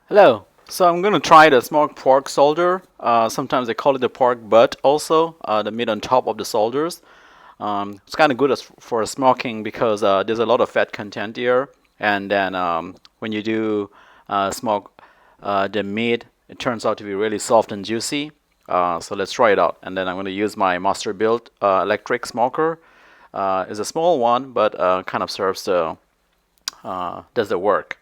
Hello. So I'm going to try the smoked pork shoulder. Sometimes they call it the pork butt also, the meat on top of the shoulders. It's kind of good for smoking because there's a lot of fat content here. And then when you do smoke the meat, it turns out to be really soft and juicy. So let's try it out. And then I'm going to use my Masterbuilt electric smoker. It's a small one, but kind of does the work.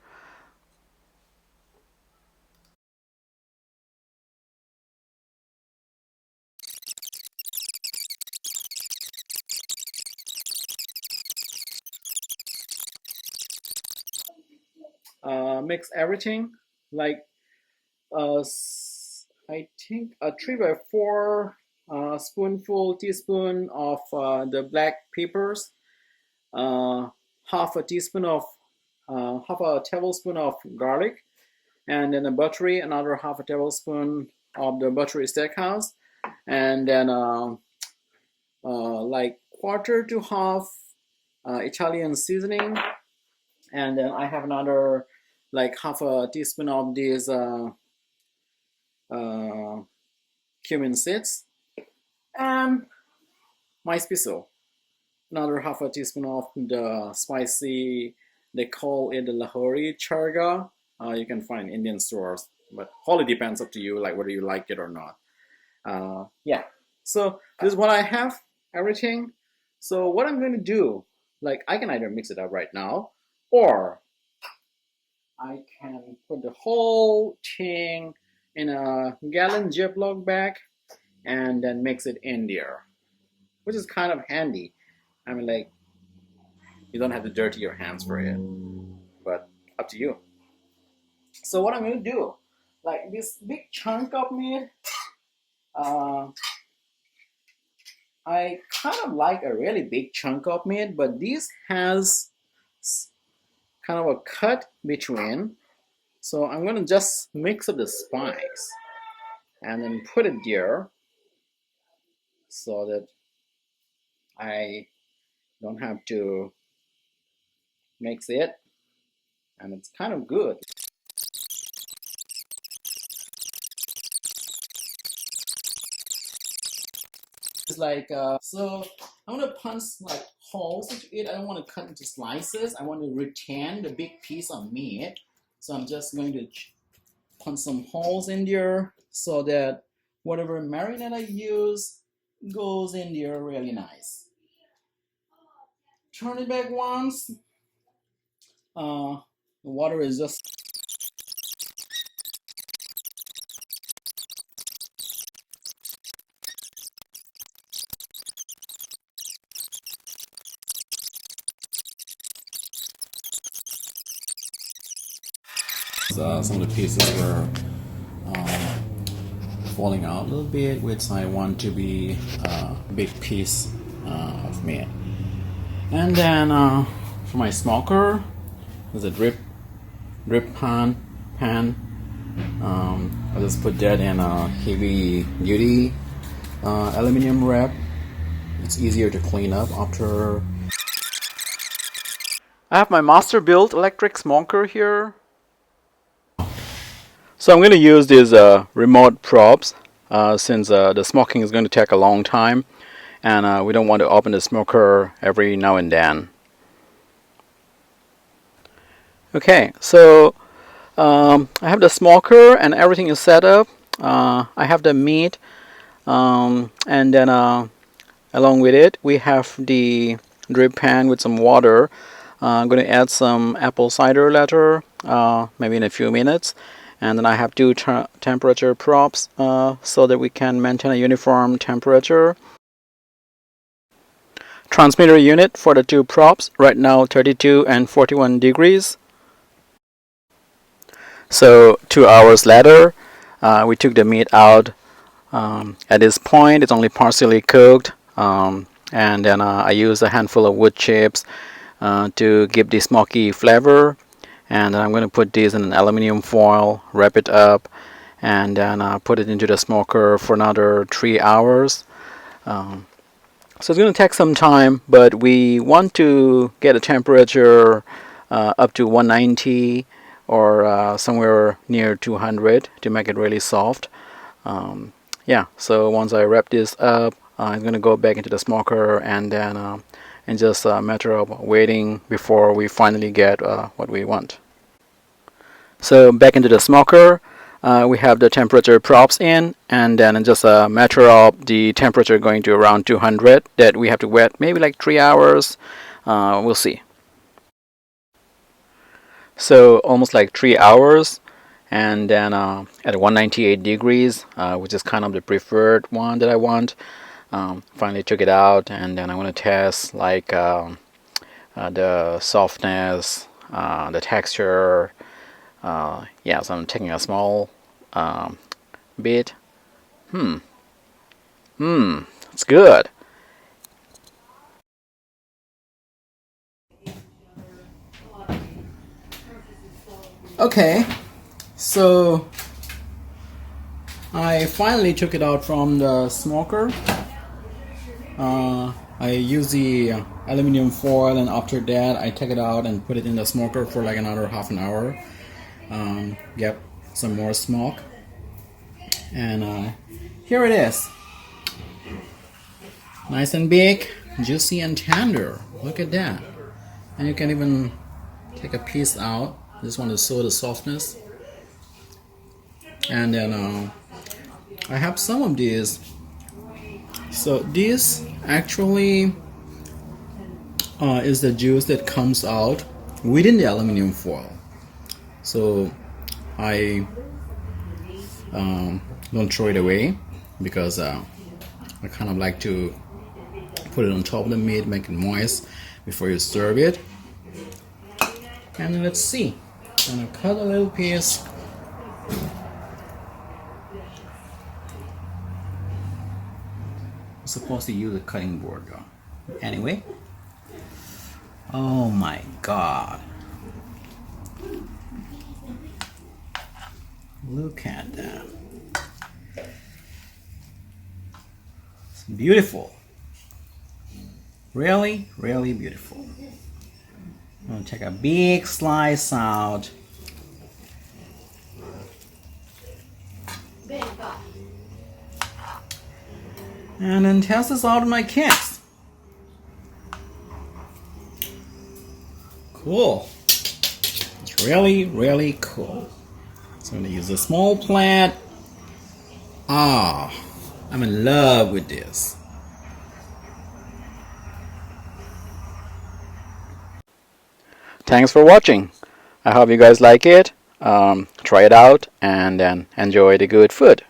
Mix everything like I think a 3 by 4 teaspoon of the black peppers, uh, half a tablespoon of garlic, and then a buttery, another half a tablespoon of the buttery steakhouse, and then like quarter to half Italian seasoning, and then I have another like half a teaspoon of these uh, cumin seeds, and my miso. Another half a teaspoon of the spicy, they call it the Lahori charga. You can find in Indian stores, but wholly depends up to you, like whether you like it or not. Yeah. So this is what I have, everything. So what I'm going to do, like I can either mix it up right now, or I can put the whole thing in a gallon Ziploc bag and then mix it in there, which is kind of handy. I mean, like, you don't have to dirty your hands for it, but up to you. So what I'm gonna do, like this big chunk of meat, uh, I kind of like a really big chunk of meat, but this has kind of a cut between. So I'm gonna just mix up the spice and then put it there so that I don't have to mix it, and it's kind of good. It's like so I'm gonna punch like holes into it. I don't want to cut into slices. I want to retain the big piece of meat. So I'm just going to punch some holes in there so that whatever marinade I use goes in there really nice. Turn it back once. The water is just some of the pieces were falling out a little bit, which I want to be a big piece of meat. And then for my smoker, there's a drip pan. I just put that in a heavy duty aluminum wrap. It's easier to clean up after. I have my Masterbuilt electric smoker here. So I'm going to use these remote probes since the smoking is going to take a long time, and we don't want to open the smoker every now and then. Okay, so I have the smoker and everything is set up. I have the meat, and then along with it, we have the drip pan with some water. I'm going to add some apple cider later, maybe in a few minutes. And then I have two temperature probes so that we can maintain a uniform temperature. Transmitter unit for the two probes, right now 32 and 41 degrees. So 2 hours later, we took the meat out. At this point, it's only partially cooked. And then I used a handful of wood chips to give the smoky flavor. And then I'm going to put these in an aluminum foil, wrap it up, and then put it into the smoker for another 3 hours. So it's going to take some time, but we want to get a temperature up to 190 or somewhere near 200 to make it really soft. Yeah, so once I wrap this up, I'm gonna go back into the smoker, and then and just a matter of waiting before we finally get what we want. So back into the smoker, we have the temperature props in, and then just a matter of the temperature going to around 200 that we have to wait maybe like 3 hours. We'll see. So almost like 3 hours, and then at 198 degrees, which is kind of the preferred one that I want. Finally took it out, and then I want to test like the softness, the texture. Yeah, so I'm taking a small bit. It's good. Okay, so I finally took it out from the smoker. I use the aluminum foil, and after that I take it out and put it in the smoker for like another half an hour. Get some more smoke, and here it is. Nice and big, juicy and tender. Look at that. And you can even take a piece out. Just want to show the softness. And then I have some of these. So this actually is the juice that comes out within the aluminum foil. So I don't throw it away, because I kind of like to put it on top of the meat, make it moist before you serve it. And let's see. I'm gonna cut a little piece. I'm supposed to use a cutting board though. Anyway. Oh my god. Look at that. It's beautiful. Really, really beautiful. I'm gonna take a big slice out. And then test this out in my case. Cool. It's really, really cool. So I'm gonna use a small plant. I'm in love with this. Thanks for watching. I hope you guys like it. Try it out and then enjoy the good food.